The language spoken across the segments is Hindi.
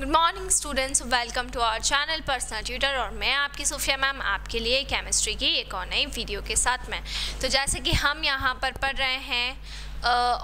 Good morning students, welcome to our channel personal tutor. और मैं आपकी सोफिया मैम आपके लिए केमिस्ट्री की एक और नई वीडियो के साथ में। तो जैसे कि हम यहाँ पर पढ़ रहे हैं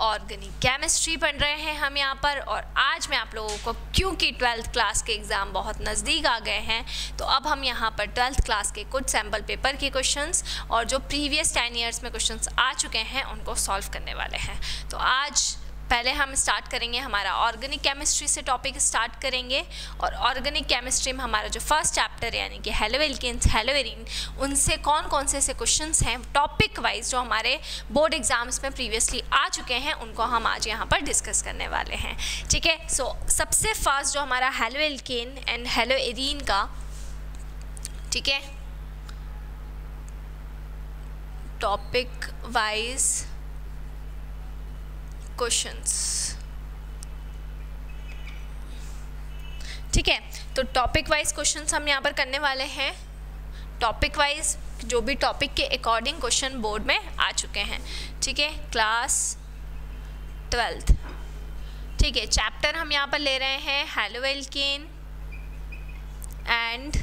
ऑर्गेनिक केमिस्ट्री पढ़ रहे हैं हम यहाँ पर। और आज मैं आप लोगों को, क्योंकि 12th क्लास के एग्ज़ाम बहुत नज़दीक आ गए हैं, तो अब हम यहाँ पर 12th क्लास के कुछ सैम्पल पेपर के क्वेश्चंस और जो प्रीवियस 10 ईयर्स में क्वेश्चंस आ चुके हैं उनको सॉल्व करने वाले हैं। तो आज पहले हम स्टार्ट करेंगे, हमारा ऑर्गेनिक केमिस्ट्री से टॉपिक स्टार्ट करेंगे। और ऑर्गेनिक केमिस्ट्री में हमारा जो फर्स्ट चैप्टर है यानी कि हेलोएल्केन्स, हेलोएरीन, उनसे कौन कौन से ऐसे क्वेश्चंस हैं टॉपिक वाइज जो हमारे बोर्ड एग्जाम्स में प्रीवियसली आ चुके हैं, उनको हम आज यहाँ पर डिस्कस करने वाले हैं। ठीक है, सो सबसे फास्ट जो हमारा हेलोएल्केन एंड हेलोएरीन का, ठीक है, टॉपिक वाइज क्वेश्चंस। ठीक है, तो टॉपिक वाइज क्वेश्चंस हम यहाँ पर करने वाले हैं। टॉपिक वाइज जो भी टॉपिक के अकॉर्डिंग क्वेश्चन बोर्ड में आ चुके हैं। ठीक है, क्लास 12th। ठीक है, चैप्टर हम यहाँ पर ले रहे हैं haloalkane and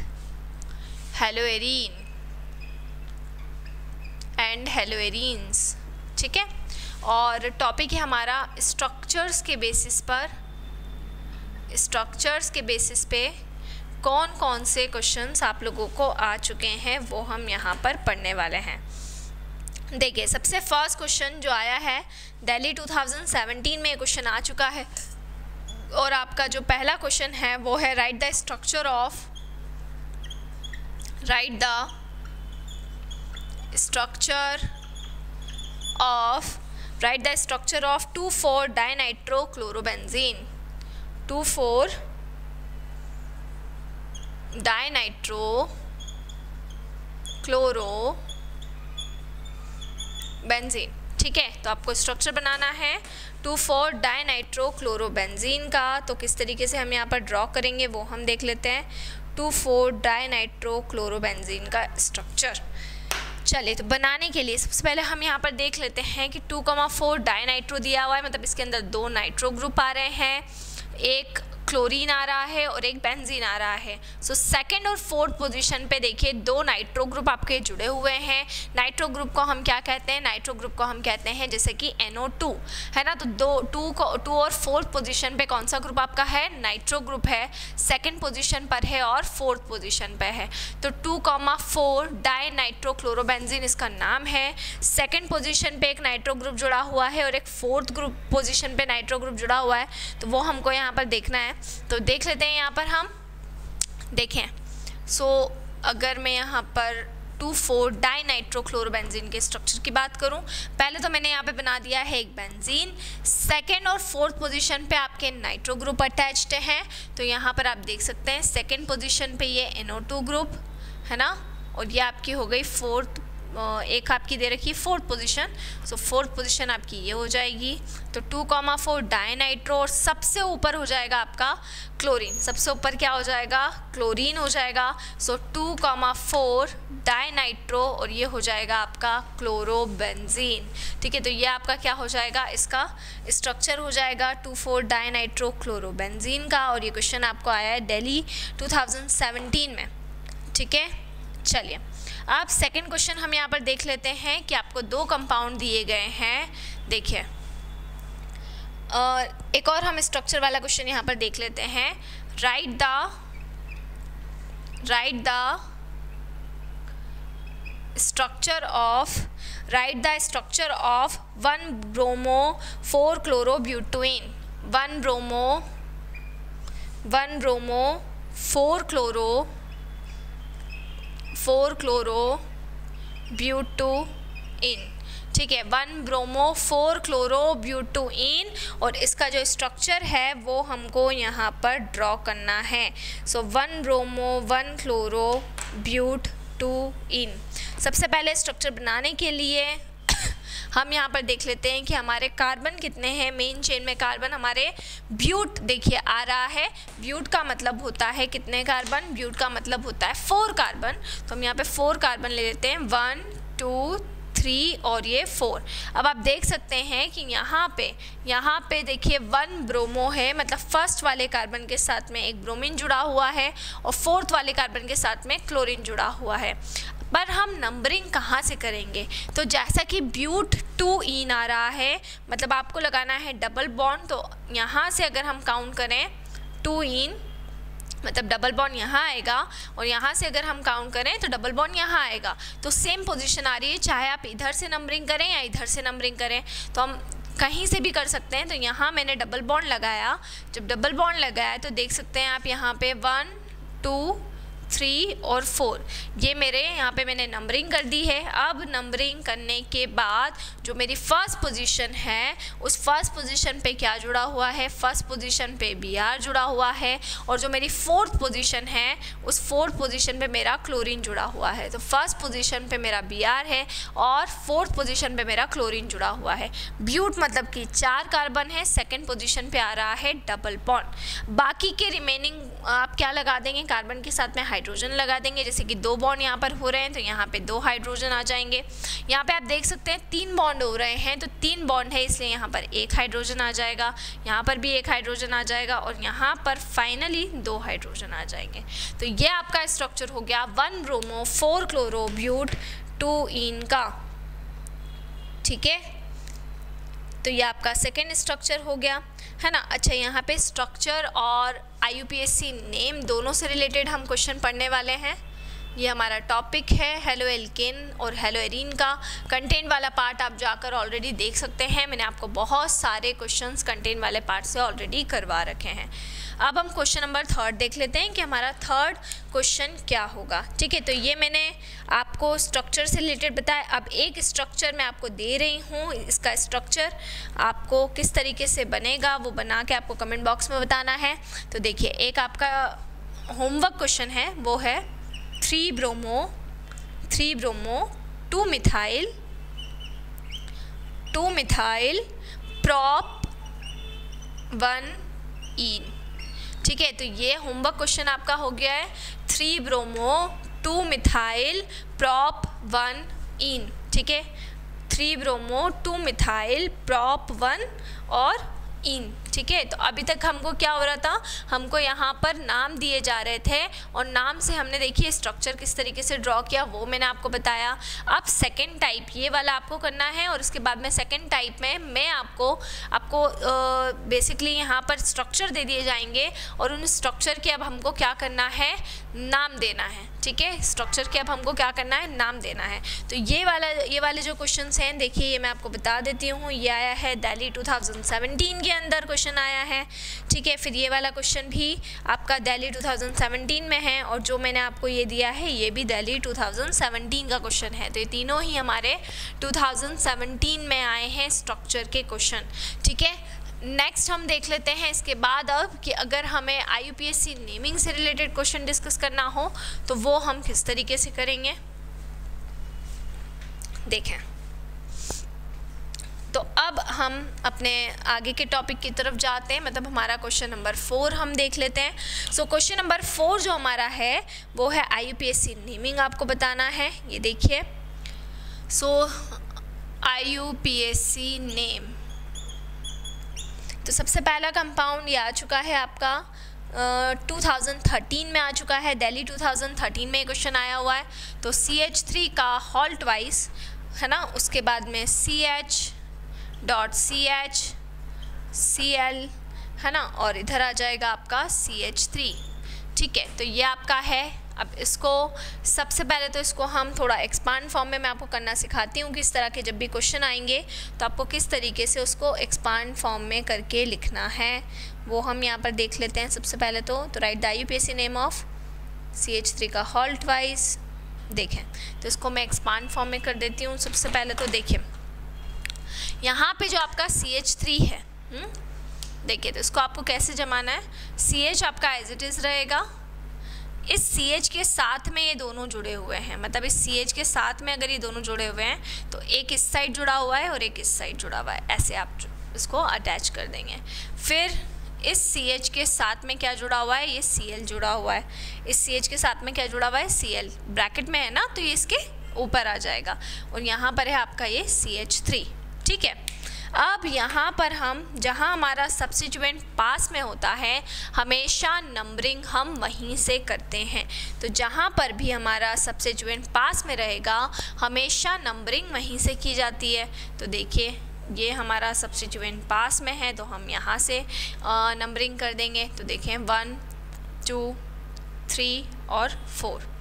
haloarene and haloarenes. ठीक है, और टॉपिक है हमारा स्ट्रक्चर्स के बेसिस पर, स्ट्रक्चर्स के बेसिस पे कौन कौन से क्वेश्चंस आप लोगों को आ चुके हैं वो हम यहाँ पर पढ़ने वाले हैं। देखिए, सबसे फर्स्ट क्वेश्चन जो आया है दिल्ली 2017 में क्वेश्चन आ चुका है। और आपका जो पहला क्वेश्चन है वो है right the structure of 2,4-dinitrochlorobenzene, 2,4-dinitrochlorobenzene। ठीक है, तो आपको स्ट्रक्चर बनाना है 2,4-dinitrochlorobenzene का। तो किस तरीके से हम यहाँ पर ड्रॉ करेंगे वो हम देख लेते हैं। 2,4-dinitrochlorobenzene का स्ट्रक्चर। चलिए, तो बनाने के लिए सबसे पहले हम यहाँ पर देख लेते हैं कि 2,4 डाइनाइट्रो दिया हुआ है, मतलब इसके अंदर 2 नाइट्रो ग्रुप आ रहे हैं, एक क्लोरीन आ रहा है और एक बेंजीन आ रहा है। सो सेकंड और फोर्थ पोजीशन पे देखिए 2 नाइट्रो ग्रुप आपके जुड़े हुए हैं। नाइट्रो ग्रुप को हम क्या कहते हैं? नाइट्रो ग्रुप को हम कहते हैं जैसे कि NO2 है ना। तो 2 और फोर्थ पोजीशन पे कौन सा ग्रुप आपका है? नाइट्रो ग्रुप है, सेकंड पोजीशन पर है और फोर्थ पोजीशन पे है। तो 2,4 डाइनाइट्रोक्लोरोबेंजीन इसका नाम है। सेकंड पोजीशन पे एक नाइट्रो ग्रुप जुड़ा हुआ है और एक फोर्थ ग्रुप पोजीशन पे नाइट्रो ग्रुप जुड़ा हुआ है। तो वो हमको यहाँ पर देखना है। तो देख लेते हैं यहाँ पर हम, देखें। सो अगर मैं यहाँ पर 2,4 डाइनाइट्रोक्लोरोबेंजीन के स्ट्रक्चर की बात करूँ, पहले तो मैंने यहाँ पे बना दिया है एक बेंजीन, सेकेंड और फोर्थ पोजीशन पे आपके नाइट्रो ग्रुप अटैच्ड हैं। तो यहाँ पर आप देख सकते हैं सेकेंड पोजीशन पे ये NO2 ग्रुप है ना, और ये आपकी हो गई फोर्थ, एक आपकी दे रखी है फोर्थ पोजीशन। सो फोर्थ पोजीशन आपकी ये हो जाएगी। तो 2,4 डाइनाइट्रो और सबसे ऊपर हो जाएगा आपका क्लोरीन। सबसे ऊपर क्या हो जाएगा? क्लोरीन हो जाएगा। सो 2,4 डाइनाइट्रो और ये हो जाएगा आपका क्लोरोबेंजीन। ठीक है, तो ये आपका क्या हो जाएगा? इसका स्ट्रक्चर हो जाएगा 2,4 डाइनाइट्रो क्लोरोबेंजीन का। और ये क्वेश्चन आपको आया है दिल्ली 2017 में। ठीक है, चलिए अब सेकंड क्वेश्चन हम यहाँ पर देख लेते हैं कि आपको 2 कंपाउंड दिए गए हैं। देखिए, एक और हम स्ट्रक्चर वाला क्वेश्चन यहाँ पर देख लेते हैं। Right the structure of 1-bromo-4-chlorobutene, 1-bromo-4-chlorobutene। ठीक है, 1-bromo-4-chlorobutene और इसका जो स्ट्रक्चर है वो हमको यहाँ पर ड्रॉ करना है। सो 1-bromo-1-chlorobutene। सबसे पहले स्ट्रक्चर बनाने के लिए हम यहाँ पर देख लेते हैं कि हमारे कार्बन कितने हैं। मेन चेन में कार्बन हमारे ब्यूट देखिए आ रहा है। ब्यूट का मतलब होता है कितने कार्बन? ब्यूट का मतलब होता है 4 कार्बन। तो हम यहाँ पे 4 कार्बन ले लेते हैं, 1 2 3 और ये 4। अब आप देख सकते हैं कि यहाँ पे देखिए 1 ब्रोमो है, मतलब फर्स्ट वाले कार्बन के साथ में एक ब्रोमीन जुड़ा हुआ है और फोर्थ वाले कार्बन के साथ में क्लोरीन जुड़ा हुआ है। पर हम नंबरिंग कहाँ से करेंगे? तो जैसा कि ब्यूट 2 इन आ रहा है, मतलब आपको लगाना है डबल बॉन्ड, तो यहाँ से अगर हम काउंट करें 2 इन, मतलब डबल बॉन्ड यहाँ आएगा, और यहाँ से अगर हम काउंट करें तो डबल बॉन्ड यहाँ आएगा। तो सेम पोजीशन आ रही है, चाहे आप इधर से नंबरिंग करें या इधर से नंबरिंग करें, तो हम कहीं से भी कर सकते हैं। तो यहाँ मैंने डबल बॉन्ड लगाया, जब डबल बॉन्ड लगाया तो देख सकते हैं आप यहाँ पे 1 2 3 और 4, ये मेरे यहाँ पे मैंने नंबरिंग कर दी है। अब नंबरिंग करने के बाद जो मेरी फर्स्ट पोजीशन है, उस फर्स्ट पोजीशन पे क्या जुड़ा हुआ है? फर्स्ट पोजीशन पे Br जुड़ा हुआ है, और जो मेरी फोर्थ पोजीशन है, उस फोर्थ पोजीशन पे मेरा क्लोरीन जुड़ा हुआ है। तो फर्स्ट पोजीशन पे मेरा Br है और फोर्थ पोजीशन पे मेरा क्लोरीन जुड़ा हुआ है। ब्यूट मतलब कि 4 कार्बन है, सेकेंड पोजीशन पे आ रहा है डबल बॉन्ड। बाकी के रिमेनिंग आप क्या लगा देंगे? कार्बन के साथ में हाइड्रोजन लगा देंगे, जैसे कि 2 बॉन्ड यहाँ पर हो रहे हैं तो यहाँ पे 2 हाइड्रोजन आ जाएंगे। यहाँ पे आप देख सकते हैं 3 बॉन्ड हो रहे हैं, तो 3 बॉन्ड है इसलिए यहाँ पर 1 हाइड्रोजन आ जाएगा, यहाँ पर भी 1 हाइड्रोजन आ जाएगा, और यहाँ पर फाइनली 2 हाइड्रोजन आ जाएंगे। तो ये आपका स्ट्रक्चर हो गया 1 ब्रोमो 4 क्लोरो ब्यूट 2 इन का। ठीक है, तो ये आपका सेकेंड स्ट्रक्चर हो गया, है ना। अच्छा, यहाँ पे स्ट्रक्चर और IUPAC नेम दोनों से रिलेटेड हम क्वेश्चन पढ़ने वाले हैं। ये हमारा टॉपिक है हेलो एल्केन और हेलो एरीन का। कंटेंट वाला पार्ट आप जाकर ऑलरेडी देख सकते हैं, मैंने आपको बहुत सारे क्वेश्चंस कंटेंट वाले पार्ट से ऑलरेडी करवा रखे हैं। अब हम क्वेश्चन नंबर 3 देख लेते हैं कि हमारा 3rd क्वेश्चन क्या होगा। ठीक है, तो ये मैंने आपको स्ट्रक्चर से रिलेटेड बताया। अब एक स्ट्रक्चर मैं आपको दे रही हूँ, इसका स्ट्रक्चर आपको किस तरीके से बनेगा वो बना के आपको कमेंट बॉक्स में बताना है। तो देखिए, एक आपका होमवर्क क्वेश्चन है, वो है 3 ब्रोमो 2 मिथाइल प्रॉप 1 इन। ठीक है, तो ये होमवर्क क्वेश्चन आपका हो गया है 3 ब्रोमो 2 मिथाइल प्रॉप 1 इन। ठीक है, 3 ब्रोमो 2 मिथाइल प्रॉप 1 और इन। ठीक है, तो अभी तक हमको क्या हो रहा था? हमको यहाँ पर नाम दिए जा रहे थे, और नाम से हमने देखिए स्ट्रक्चर किस तरीके से ड्रॉ किया वो मैंने आपको बताया। अब सेकंड टाइप ये वाला आपको करना है, और उसके बाद में सेकंड टाइप में मैं आपको बेसिकली यहाँ पर स्ट्रक्चर दे दिए जाएंगे, और उन स्ट्रक्चर के अब हमको क्या करना है? नाम देना है। ठीक है, स्ट्रक्चर के अब हमको क्या करना है? नाम देना है। तो ये वाले जो क्वेश्चंस हैं, देखिए ये मैं आपको बता देती हूँ। ये आया है दिल्ली 2017 के अंदर क्वेश्चन आया है। ठीक है, फिर ये वाला क्वेश्चन भी आपका दिल्ली 2017 में है, और जो मैंने आपको ये दिया है ये भी दिल्ली 2017 का क्वेश्चन है। तो ये तीनों ही हमारे 2017 में आए हैं स्ट्रक्चर के क्वेश्चन। ठीक है, नेक्स्ट हम देख लेते हैं इसके बाद अब कि अगर हमें IUPAC नेमिंग से रिलेटेड क्वेश्चन डिस्कस करना हो तो वो हम किस तरीके से करेंगे। देखें, तो अब हम अपने आगे के टॉपिक की तरफ जाते हैं, मतलब हमारा क्वेश्चन नंबर 4 हम देख लेते हैं। सो क्वेश्चन नंबर 4 जो हमारा है वो है IUPAC नेमिंग आपको बताना है। ये देखिए, सो IUPAC नेम, तो सबसे पहला कंपाउंड ये आ चुका है आपका 2013 में आ चुका है, दिल्ली 2013 में क्वेश्चन आया हुआ है। तो CH3 का हॉल्ट वाइज, है ना, उसके बाद में CH डॉट CH Cl, है ना, और इधर आ जाएगा आपका CH3। ठीक है, तो ये आपका है। अब इसको सबसे पहले तो इसको हम थोड़ा एक्सपांड फॉर्म में मैं आपको करना सिखाती हूँ, किस तरह के जब भी क्वेश्चन आएंगे तो आपको किस तरीके से उसको एक्सपांड फॉर्म में करके लिखना है वो हम यहाँ पर देख लेते हैं। सबसे पहले तो right the IUPAC name of CH3 का हॉल्ट वाइज। देखें, तो इसको मैं एक्सपांड फॉर्म में कर देती हूँ। सबसे पहले तो देखिए, यहाँ पे जो आपका CH3 है, देखिए, तो इसको आपको कैसे जमाना है? CH आपका एज इट इज़ रहेगा, इस CH के साथ में ये दोनों जुड़े हुए हैं, मतलब इस CH के साथ में अगर ये दोनों जुड़े हुए हैं तो एक इस साइड जुड़ा हुआ है और एक इस साइड जुड़ा हुआ है, ऐसे आप इसको अटैच कर देंगे। फिर इस CH के साथ में क्या जुड़ा हुआ है? ये Cl जुड़ा हुआ है। इस CH के साथ में क्या जुड़ा हुआ है? Cl ब्रैकेट में है ना, तो ये इसके ऊपर आ जाएगा, और यहाँ पर है आपका ये CH3। ठीक है, अब यहाँ पर हम जहाँ हमारा सब्स्टिट्यूएंट पास में होता है हमेशा नंबरिंग हम वहीं से करते हैं। तो जहाँ पर भी हमारा सब्स्टिट्यूएंट पास में रहेगा हमेशा नंबरिंग वहीं से की जाती है। तो देखिए ये हमारा सब्स्टिट्यूएंट पास में है तो हम यहाँ से नंबरिंग कर देंगे। तो देखें 1 2 3 और 4।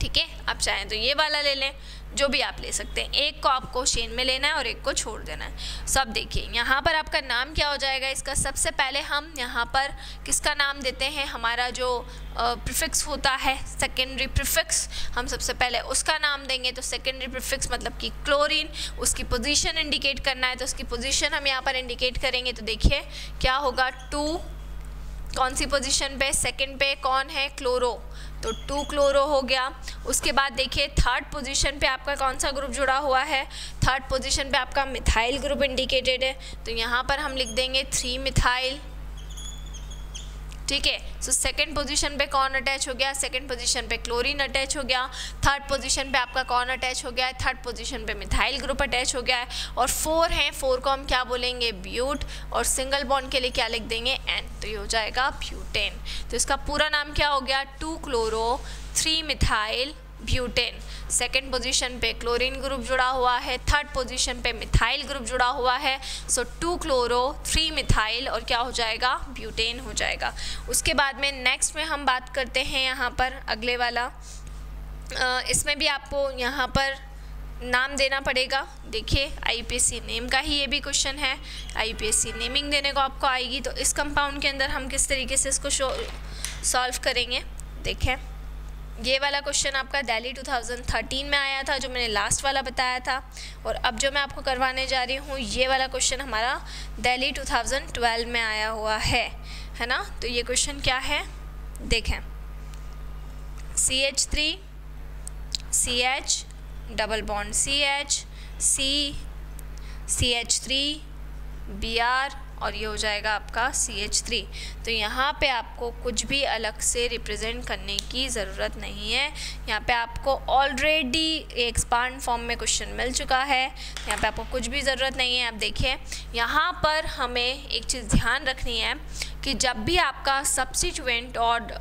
ठीक है, आप चाहें तो ये वाला ले लें, जो भी आप ले सकते हैं। एक को आपको चेन में लेना है और एक को छोड़ देना है। सब देखिए यहाँ पर आपका नाम क्या हो जाएगा इसका। सबसे पहले हम यहाँ पर किसका नाम देते हैं, हमारा जो प्रीफिक्स होता है सेकेंडरी प्रीफिक्स, हम सबसे पहले उसका नाम देंगे। तो सेकेंडरी प्रीफिक्स मतलब कि क्लोरीन, उसकी पोजीशन इंडिकेट करना है तो उसकी पोजीशन हम यहाँ पर इंडिकेट करेंगे। तो देखिए क्या होगा, 2 कौन सी पोजीशन पे, सेकंड पे कौन है, क्लोरो, तो 2 क्लोरो हो गया। उसके बाद देखिए थर्ड पोजीशन पे आपका कौन सा ग्रुप जुड़ा हुआ है, थर्ड पोजीशन पे आपका मिथाइल ग्रुप इंडिकेटेड है। तो यहाँ पर हम लिख देंगे 3 मिथाइल। ठीक है, सो सेकंड पोजीशन पे कौन अटैच हो गया, सेकंड पोजीशन पे क्लोरीन अटैच हो गया। थर्ड पोजीशन पे आपका कौन अटैच हो गया है, थर्ड पोजीशन पे मिथाइल ग्रुप अटैच हो गया है। और 4 है, 4 को हम क्या बोलेंगे, ब्यूट, और सिंगल बॉन्ड के लिए क्या लिख देंगे, एन, तो ये हो जाएगा ब्यूटेन। तो इसका पूरा नाम क्या हो गया, 2 chloro 3 methyl butane. Second position पे क्लोरीन ग्रुप जुड़ा हुआ है, थर्ड पोजीशन पे मिथाइल ग्रुप जुड़ा हुआ है। सो 2 क्लोरो 3 मिथाइल और क्या हो जाएगा, ब्यूटेन हो जाएगा। उसके बाद में नेक्स्ट में हम बात करते हैं यहाँ पर अगले वाला। इसमें भी आपको यहाँ पर नाम देना पड़ेगा। देखिए IUPAC नेम का ही ये भी क्वेश्चन है, IUPAC नेमिंग देने को आपको आएगी। तो इस कंपाउंड के अंदर हम किस तरीके से इसको सॉल्व करेंगे, देखें ये वाला क्वेश्चन आपका दिल्ली 2013 में आया था, जो मैंने लास्ट वाला बताया था। और अब जो मैं आपको करवाने जा रही हूँ ये वाला क्वेश्चन हमारा दिल्ली 2012 में आया हुआ है ना। तो ये क्वेश्चन क्या है, देखें CH3 CH double bond CH CH3 Br और ये हो जाएगा आपका CH3। तो यहाँ पे आपको कुछ भी अलग से रिप्रेजेंट करने की ज़रूरत नहीं है। यहाँ पे आपको ऑलरेडी एक्सपांड फॉर्म में क्वेश्चन मिल चुका है, यहाँ पे आपको कुछ भी ज़रूरत नहीं है। आप देखिए यहाँ पर हमें एक चीज़ ध्यान रखनी है कि जब भी आपका सब्स्टिट्यूएंट और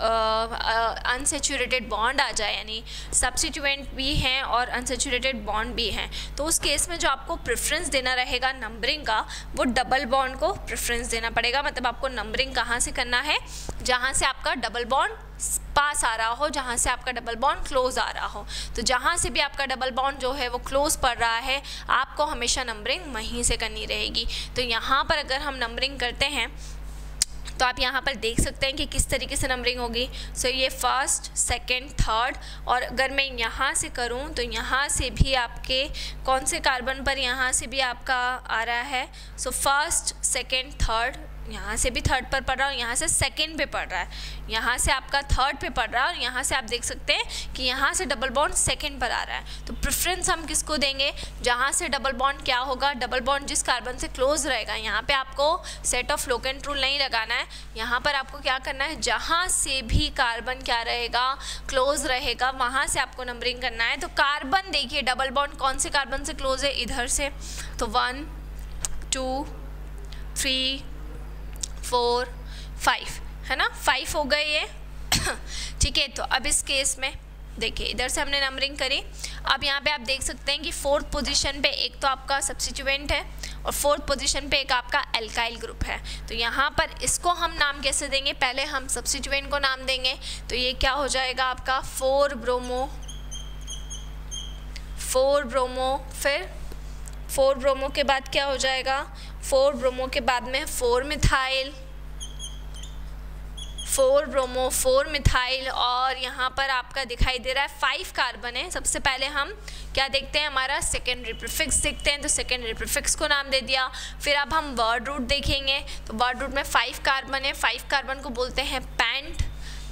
अनसैचुरेटेड बॉन्ड आ जाए, यानी सब्स्टिट्यूएंट भी हैं और अनसैचुरेटेड बॉन्ड भी हैं, तो उस केस में जो आपको प्रेफरेंस देना रहेगा नंबरिंग का, वो डबल बॉन्ड को प्रेफरेंस देना पड़ेगा। मतलब आपको नंबरिंग कहाँ से करना है, जहाँ से आपका डबल बॉन्ड पास आ रहा हो, जहाँ से आपका डबल बॉन्ड क्लोज आ रहा हो। तो जहाँ से भी आपका डबल बॉन्ड जो है वो क्लोज पड़ रहा है, आपको हमेशा नंबरिंग वहीं से करनी रहेगी। तो यहाँ पर अगर हम नंबरिंग करते हैं तो आप यहाँ पर देख सकते हैं कि किस तरीके से नंबरिंग होगी। सो ये फर्स्ट, सेकंड, थर्ड, और अगर मैं यहाँ से करूँ तो यहाँ से भी आपके कौन से कार्बन पर यहाँ से भी आपका आ रहा है। सो फर्स्ट, सेकंड, थर्ड, यहाँ से भी थर्ड पर पढ़ रहा है, यहाँ से सेकंड पे पढ़ रहा है, यहाँ से आपका थर्ड पे पढ़ रहा है, और यहाँ से आप देख सकते हैं कि यहाँ से डबल बॉन्ड सेकंड पर आ रहा है। तो प्रेफरेंस हम किसको देंगे, जहाँ से डबल बॉन्ड क्या होगा, डबल बॉन्ड जिस कार्बन से क्लोज रहेगा। यहाँ पे आपको सेट ऑफ लोकेंट रूल नहीं लगाना है, यहाँ पर आपको क्या करना है, जहाँ से भी कार्बन क्या रहेगा, क्लोज रहेगा, वहाँ से आपको नंबरिंग करना है। तो कार्बन देखिए डबल बॉन्ड कौन से कार्बन से क्लोज है, इधर से, तो 1 2 3 4 5 है ना, 5 हो गए ये ठीक है। तो अब इस केस में देखिए इधर से हमने नंबरिंग करी। अब यहाँ पे आप देख सकते हैं कि फोर्थ पोजीशन पे एक तो आपका सब्स्टिट्यूएंट है और फोर्थ पोजीशन पे एक आपका एल्काइल ग्रुप है। तो यहाँ पर इसको हम नाम कैसे देंगे, पहले हम सब्स्टिट्यूएंट को नाम देंगे। तो ये क्या हो जाएगा आपका 4 ब्रोमो, फिर 4 ब्रोमो के बाद क्या हो जाएगा, 4 ब्रोमो के बाद में 4 मिथाइल, 4 ब्रोमो 4 मिथाइल, और यहाँ पर आपका दिखाई दे रहा है 5 कार्बन है। सबसे पहले हम क्या देखते हैं, हमारा सेकेंडरी प्रीफिक्स देखते हैं। तो सेकेंडरी प्रीफिक्स को नाम दे दिया। फिर अब हम वर्ड रूट देखेंगे। तो वर्ड रूट में 5 कार्बन है, 5 कार्बन को बोलते हैं पेंट।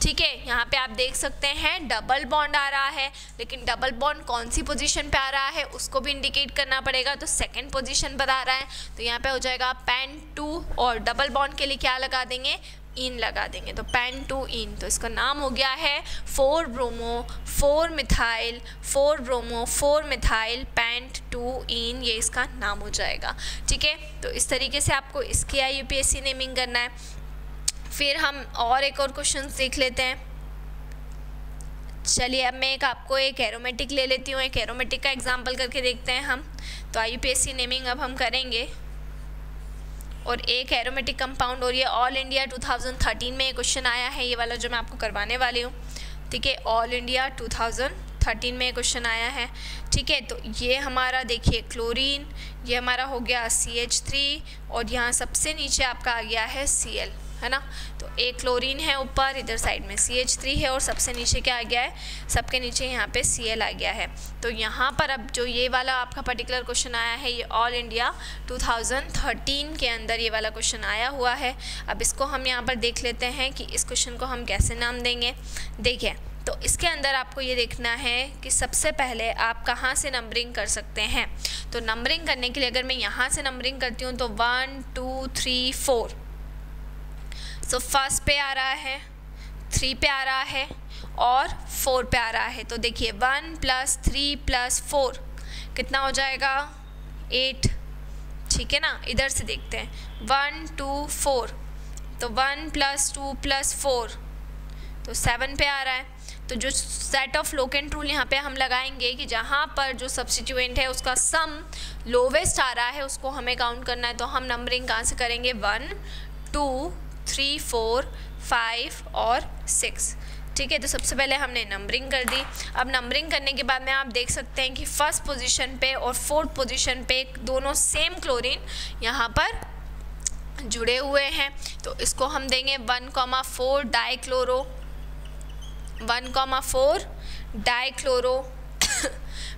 ठीक है, यहाँ पे आप देख सकते हैं डबल बॉन्ड आ रहा है, लेकिन डबल बॉन्ड कौन सी पोजीशन पे आ रहा है उसको भी इंडिकेट करना पड़ेगा। तो सेकंड पोजीशन पर आ रहा है, तो यहाँ पे हो जाएगा पेन 2, और डबल बॉन्ड के लिए क्या लगा देंगे, इन लगा देंगे तो पेंटोइन, तो इसका नाम हो गया है 4 ब्रोमो 4 मिथाइल 4 ब्रोमो 4 मिथाइल पेंटोइन, ये इसका नाम हो जाएगा। ठीक है, तो इस तरीके से आपको इसकी IUPAC नेमिंग करना है। फिर हम और एक और क्वेश्चन देख लेते हैं। चलिए अब मैं आपको एक एरोमेटिक ले लेती हूँ, एक एरोमेटिक का एग्जाम्पल करके देखते हैं हम। तो IUPAC नेमिंग अब हम करेंगे, और एक एरोमेटिक कंपाउंड, और ये ऑल इंडिया 2013 में क्वेश्चन आया है, ये वाला जो मैं आपको करवाने वाली हूँ। ठीक है, ऑल इंडिया 2013 में क्वेश्चन आया है। ठीक है, तो ये हमारा देखिए क्लोरीन, ये हमारा हो गया CH3, और यहाँ सबसे नीचे आपका आ गया है Cl, है ना। तो एक क्लोरीन है ऊपर, इधर साइड में CH3 है, और सबसे नीचे क्या आ गया है, सबके नीचे यहाँ पे Cl आ गया है। तो यहाँ पर अब जो ये वाला आपका पर्टिकुलर क्वेश्चन आया है, ये ऑल इंडिया 2013 के अंदर ये वाला क्वेश्चन आया हुआ है। अब इसको हम यहाँ पर देख लेते हैं कि इस क्वेश्चन को हम कैसे नाम देंगे। देखिए, तो इसके अंदर आपको ये देखना है कि सबसे पहले आप कहाँ से नंबरिंग कर सकते हैं। तो नंबरिंग करने के लिए अगर मैं यहाँ से नंबरिंग करती हूँ तो 1 2 3 4, तो फर्स्ट पे आ रहा है, 3 पे आ रहा है, और 4 पे आ रहा है। तो देखिए 1 + 3 + 4 कितना हो जाएगा, 8। ठीक है ना, इधर से देखते हैं 1 2 4, तो 1 + 2 + 4, तो 7 पे आ रहा है। तो जो सेट ऑफ लोकेंट रूल यहाँ पे हम लगाएंगे कि जहाँ पर जो सब्स्टिट्यूएंट है उसका सम लोवेस्ट आ रहा है उसको हमें काउंट करना है। तो हम नंबरिंग कहाँ से करेंगे, 1 2 3 4 5 और 6। ठीक है, तो सबसे पहले हमने नंबरिंग कर दी। अब नंबरिंग करने के बाद में आप देख सकते हैं कि फर्स्ट पोजीशन पे और फोर्थ पोजीशन पे दोनों सेम क्लोरीन यहाँ पर जुड़े हुए हैं। तो इसको हम देंगे 1,4 डाइक्लोरो, 1,4 डाइक्लोरो।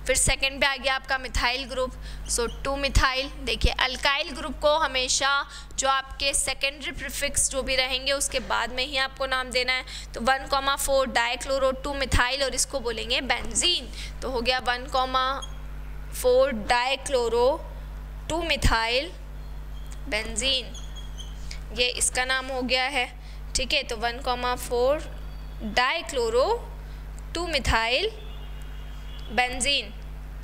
फिर सेकंड पे आ गया आपका मिथाइल ग्रुप, सो 2 मिथाइल। देखिए अल्काइल ग्रुप को हमेशा जो आपके सेकेंडरी प्रीफिक्स जो भी रहेंगे उसके बाद में ही आपको नाम देना है। तो 1,4 डाइक्लोरो 2 मिथाइल, और इसको बोलेंगे बेंजीन। तो हो गया 1,4 डाइक्लोरो 2 मिथाइल बेंजीन, ये इसका नाम हो गया है। ठीक है, तो 1,4 डाइक्लोरो 2 मिथाइल बेंजीन,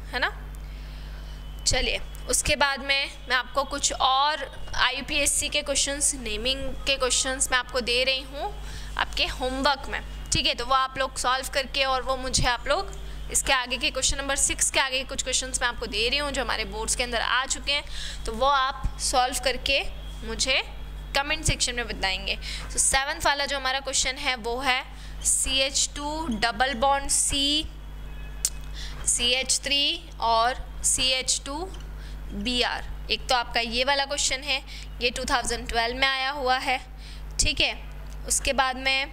है ना। चलिए उसके बाद में मैं आपको कुछ और IUPAC के क्वेश्चंस, नेमिंग के क्वेश्चंस मैं आपको दे रही हूँ आपके होमवर्क में। ठीक है, तो वो आप लोग सॉल्व करके, और वो मुझे आप लोग इसके आगे के क्वेश्चन नंबर 6 के आगे के कुछ क्वेश्चंस मैं आपको दे रही हूँ जो हमारे बोर्ड्स के अंदर आ चुके हैं, तो वो आप सॉल्व करके मुझे कमेंट सेक्शन में बताएंगे। तो 7th वाला जो हमारा क्वेश्चन है वो है CH2 double bond C CH3 और CH2Br। एक तो आपका ये वाला क्वेश्चन है, ये 2012 में आया हुआ है। ठीक है, उसके बाद में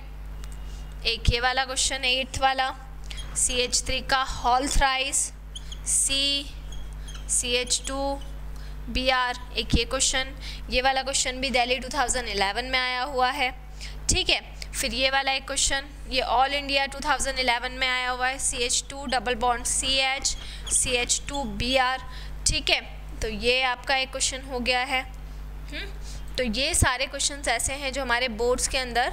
एक ये वाला क्वेश्चन है 8th वाला, CH3 का होल थ्राइस CH2Br, एक ये क्वेश्चन। ये वाला क्वेश्चन भी दिल्ली 2011 में आया हुआ है। ठीक है, फिर ये वाला एक क्वेश्चन, ये ऑल इंडिया 2011 में आया हुआ है, CH2 double bond CH CH2Br। ठीक है, तो ये आपका एक क्वेश्चन हो गया है। तो ये सारे क्वेश्चंस ऐसे हैं जो हमारे बोर्ड्स के अंदर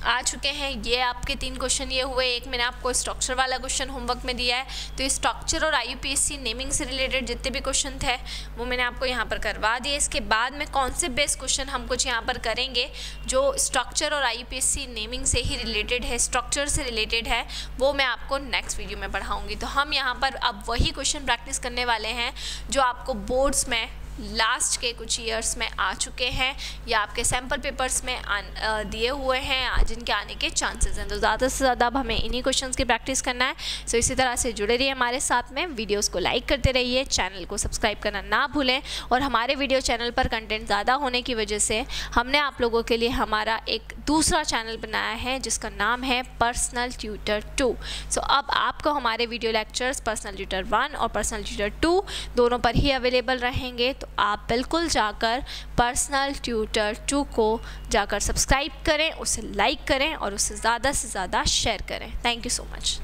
आ चुके हैं। ये आपके 3 क्वेश्चन ये हुए, एक मैंने आपको स्ट्रक्चर वाला क्वेश्चन होमवर्क में दिया है। तो ये स्ट्रक्चर और IUPAC नेमिंग से रिलेटेड जितने भी क्वेश्चन थे वो मैंने आपको यहाँ पर करवा दिए। इसके बाद में कौन से बेस्ट क्वेश्चन हम कुछ यहाँ पर करेंगे जो स्ट्रक्चर और IUPAC नेमिंग से ही रिलेटेड है, स्ट्रक्चर से रिलेटेड है, वो मैं आपको नेक्स्ट वीडियो में पढ़ाऊँगी। तो हम यहाँ पर अब वही क्वेश्चन प्रैक्टिस करने वाले हैं जो आपको बोर्ड्स में लास्ट के कुछ ईयर्स में आ चुके हैं या आपके सैम्पल पेपर्स में दिए हुए हैं, जिनके आने के चांसेस हैं। तो ज़्यादा से ज़्यादा अब हमें इन्हीं क्वेश्चंस की प्रैक्टिस करना है। सो इसी तरह से जुड़े रहिए हमारे साथ में, वीडियोस को लाइक करते रहिए, चैनल को सब्सक्राइब करना ना भूलें। और हमारे वीडियो चैनल पर कंटेंट ज़्यादा होने की वजह से हमने आप लोगों के लिए हमारा एक दूसरा चैनल बनाया है जिसका नाम है पर्सनल ट्यूटर 2। सो अब आपको हमारे वीडियो लेक्चर्स पर्सनल ट्यूटर 1 और पर्सनल ट्यूटर 2 दोनों पर ही अवेलेबल रहेंगे। तो आप बिल्कुल जाकर पर्सनल ट्यूटर 2 को जाकर सब्सक्राइब करें, उसे लाइक करें और उसे ज़्यादा से ज़्यादा शेयर करें। Thank you so much.